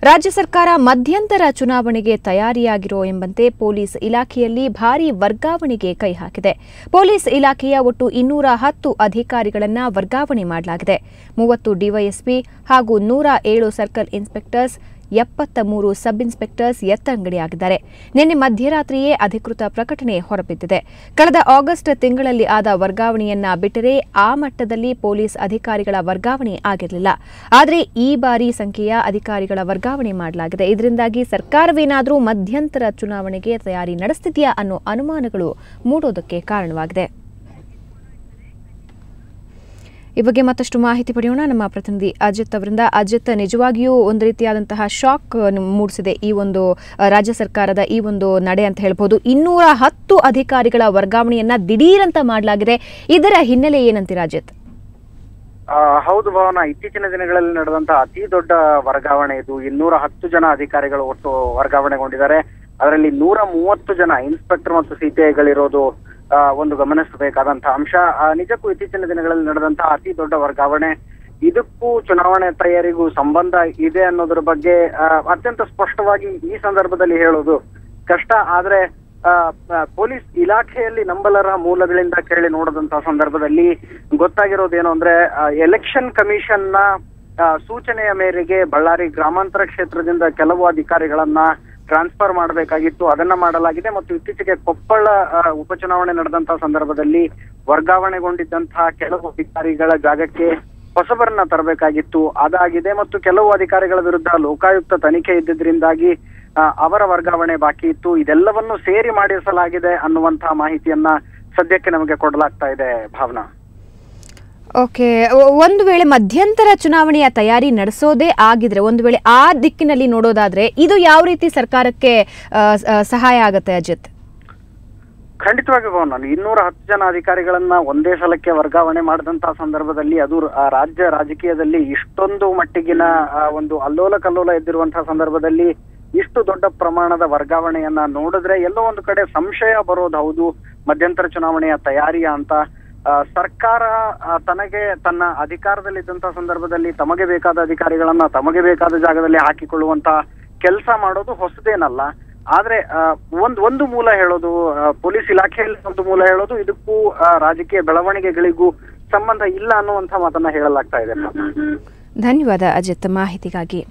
ರಾಜ್ಯ ಸರ್ಕಾರ ಮಧ್ಯಂತರ ಚುನಾವಣೆಗೆ ತಯಾರಿಯಾಗಿರೋ ಎಂಬಂತೆ ಪೊಲೀಸ್ ಇಲಾಖೆಯಲ್ಲಿ ಭಾರೀ ವರ್ಗಾವಣೆಗೆ ಕೈ ಹಾಕಿದೆ. ಪೊಲೀಸ್ ಇಲಾಖೆಯ ಒಟ್ಟು 210 ಅಧಿಕಾರಿಗಳನ್ನು ವರ್ಗಾವಣೆ ಮಾಡಲಾಗಿದೆ. 30 ಡಿವೈಎಸ್ಪಿ ಹಾಗೂ 107 ಸರ್ಕಲ್ ಇನ್ಸ್ಪೆಕ್ಟರ್ಸ್, 73 ಸಬ್ ಇನ್ಸ್ಪೆಕ್ಟರ್ಸ್ ಎತ್ತಂಗಡಿಯಾಗಿದ್ದಾರೆ. ನಿನ್ನೆ ಮಧ್ಯರಾತ್ರಿಯೇ ಅಧಿಕೃತ ಪ್ರಕಟಣೆ ಹೊರಬಿದ್ದಿದೆ. ಕಳೆದ ಆಗಸ್ಟ್ ತಿಂಗಳಲ್ಲಿ ಆದ ವರ್ಗಾವಣೆಯನ್ನ ಬಿಟ್ಟರೆ ಆ ಮಟ್ಟದಲ್ಲಿ ಪೊಲೀಸ್ ಅಧಿಕಾರಿಗಳ ವರ್ಗಾವಣೆ ಆಗಿರಲಿಲ್ಲ. ಆದರೆ ಈ ಬಾರಿ ಸಂಖ್ಯೆಯ ಅಧಿಕಾರಿಗಳ ವರ್ಗಾವಣೆ ಮಾಡಲಾಗಿದೆ. ಇದರಿಂದಾಗಿ ಸರ್ಕಾರವೇನಾದರೂ ಮಧ್ಯಂತರ ಚುನಾವಣೆಗೆ ತಯಾರಿ ನಡೆಸುತ್ತಿದೆಯಾ ಅನ್ನೋ ಅನುಮಾನಗಳು ಮೂಡೋದಕ್ಕೆ ಕಾರಣವಾಗಿದೆ. ಈ ಬಗ್ಗೆ ಮತ್ತಷ್ಟು ಮಾಹಿತಿ ಪಡೆಯೋಣ ನಮ್ಮ ಪ್ರತಿನಿಧಿ ಅಜಿತ್ ಅವರಿಂದ. ಅಜಿತ್, ನಿಜವಾಗಿಯೂ ಒಂದು ರೀತಿಯಾದಂತಹ ಶಾಕ್ ಮೂಡಿಸಿದೆ ಈ ಒಂದು ರಾಜ್ಯ ಸರ್ಕಾರದ ಈ ಒಂದು ನಡೆ ಅಂತ ಹೇಳ್ಬೋದು. 210 ಅಧಿಕಾರಿಗಳ ವರ್ಗಾವಣೆಯನ್ನ ದಿಢೀರಂತ ಮಾಡಲಾಗಿದೆ. ಇದರ ಹಿನ್ನೆಲೆ ಏನಂತೀರಾ ಅಜಿತ್? ಹೌದು ಭಾವನಾ, ಇತ್ತೀಚಿನ ದಿನಗಳಲ್ಲಿ ನಡೆದಂತಹ ಅತಿ ದೊಡ್ಡ ವರ್ಗಾವಣೆ ಇದು. 210 ಜನ ಅಧಿಕಾರಿಗಳು ಒಟ್ಟು ವರ್ಗಾವಣೆಗೊಂಡಿದ್ದಾರೆ. ಅದರಲ್ಲಿ 130 ಜನ ಇನ್ಸ್ಪೆಕ್ಟರ್ ಮತ್ತು ಸಿಪಿಐಗಳಿರೋದು ಒಂದು ಗಮನಿಸಬೇಕಾದಂತಹ ಅಂಶ. ನಿಜಕ್ಕೂ ಇತ್ತೀಚಿನ ದಿನಗಳಲ್ಲಿ ನಡೆದಂತಹ ಅತಿ ದೊಡ್ಡ ವರ್ಗಾವಣೆ. ಇದಕ್ಕೂ ಚುನಾವಣೆ ತಯಾರಿಗೂ ಸಂಬಂಧ ಇದೆ ಅನ್ನೋದ್ರ ಬಗ್ಗೆ ಅತ್ಯಂತ ಸ್ಪಷ್ಟವಾಗಿ ಈ ಸಂದರ್ಭದಲ್ಲಿ ಹೇಳೋದು ಕಷ್ಟ. ಆದ್ರೆ ಪೊಲೀಸ್ ಇಲಾಖೆಯಲ್ಲಿ ನಂಬಲರ ಮೂಲಗಳಿಂದ ಕೇಳಿ ನೋಡಿದಂತಹ ಸಂದರ್ಭದಲ್ಲಿ ಗೊತ್ತಾಗಿರೋದೇನು ಅಂದ್ರೆ, ಎಲೆಕ್ಷನ್ ಕಮಿಷನ್ ನ ಸೂಚನೆಯ ಮೇರೆಗೆ ಬಳ್ಳಾರಿ ಗ್ರಾಮಾಂತರ ಕ್ಷೇತ್ರದಿಂದ ಕೆಲವು ಅಧಿಕಾರಿಗಳನ್ನ ಟ್ರಾನ್ಸ್ಫರ್ ಮಾಡಬೇಕಾಗಿತ್ತು. ಅದನ್ನ ಮಾಡಲಾಗಿದೆ. ಮತ್ತು ಇತ್ತೀಚೆಗೆ ಕೊಪ್ಪಳ ಉಪಚುನಾವಣೆ ನಡೆದಂತಹ ಸಂದರ್ಭದಲ್ಲಿ ವರ್ಗಾವಣೆಗೊಂಡಿದ್ದಂತಹ ಕೆಲವು ಅಧಿಕಾರಿಗಳ ಜಾಗಕ್ಕೆ ಹೊಸಬರನ್ನ ತರಬೇಕಾಗಿತ್ತು. ಅದಾಗಿದೆ. ಮತ್ತು ಕೆಲವು ಅಧಿಕಾರಿಗಳ ವಿರುದ್ಧ ಲೋಕಾಯುಕ್ತ ತನಿಖೆ ಇದ್ದಿದ್ರಿಂದಾಗಿ ಅವರ ವರ್ಗಾವಣೆ ಬಾಕಿ ಇತ್ತು. ಇದೆಲ್ಲವನ್ನು ಸೇರಿ ಮಾಡಿಸಲಾಗಿದೆ ಅನ್ನುವಂತಹ ಮಾಹಿತಿಯನ್ನ ಸದ್ಯಕ್ಕೆ ನಮಗೆ ಕೊಡಲಾಗ್ತಾ ಇದೆ ಭಾವನಾ. ಓಕೆ, ಒಂದು ವೇಳೆ ಮಧ್ಯಂತರ ಚುನಾವಣೆಯ ತಯಾರಿ ನಡೆಸೋದೇ ಆಗಿದ್ರೆ, ಒಂದು ವೇಳೆ ಆ ದಿಕ್ಕಿನಲ್ಲಿ ನೋಡೋದಾದ್ರೆ ಇದು ಯಾವ ರೀತಿ ಸರ್ಕಾರಕ್ಕೆ ಸಹಾಯ ಆಗುತ್ತೆ ಅಜಿತ್? ಖಂಡಿತವಾಗಿ ಭಾವನಾ, 210 ಜನ ಅಧಿಕಾರಿಗಳನ್ನ ಒಂದೇ ಸಲಕ್ಕೆ ವರ್ಗಾವಣೆ ಮಾಡಿದಂತಹ ಸಂದರ್ಭದಲ್ಲಿ ಅದು ರಾಜ್ಯ ರಾಜಕೀಯದಲ್ಲಿ ಇಷ್ಟೊಂದು ಮಟ್ಟಿಗಿನ ಒಂದು ಅಲ್ಲೋಲ ಕಲ್ಲೋಲ ಎದ್ದಿರುವಂತಹ ಸಂದರ್ಭದಲ್ಲಿ ಇಷ್ಟು ದೊಡ್ಡ ಪ್ರಮಾಣದ ವರ್ಗಾವಣೆಯನ್ನ ನೋಡಿದ್ರೆ ಎಲ್ಲೋ ಒಂದು ಕಡೆ ಸಂಶಯ ಬರೋದು ಹೌದು, ಮಧ್ಯಂತರ ಚುನಾವಣೆಯ ತಯಾರಿಯ ಅಂತ. ಸರ್ಕಾರ ತನಗೆ ತನ್ನ ಅಧಿಕಾರದಲ್ಲಿದ್ದಂತಹ ಸಂದರ್ಭದಲ್ಲಿ ತಮಗೆ ಬೇಕಾದ ಅಧಿಕಾರಿಗಳನ್ನ ತಮಗೆ ಬೇಕಾದ ಜಾಗದಲ್ಲಿ ಹಾಕಿಕೊಳ್ಳುವಂತ ಕೆಲಸ ಮಾಡೋದು ಹೊಸದೇನಲ್ಲ. ಆದ್ರೆ ಒಂದು ಮೂಲ ಹೇಳೋದು, ಪೊಲೀಸ್ ಇಲಾಖೆಯಲ್ಲಿ ಒಂದು ಮೂಲ ಹೇಳೋದು, ಇದಕ್ಕೂ ರಾಜಕೀಯ ಬೆಳವಣಿಗೆಗಳಿಗೂ ಸಂಬಂಧ ಇಲ್ಲ ಅನ್ನುವಂತ ಮಾತನ್ನ ಹೇಳಲಾಗ್ತಾ ಇದೆ. ಧನ್ಯವಾದ ಅಜಿತ್ ಮಾಹಿತಿಗಾಗಿ.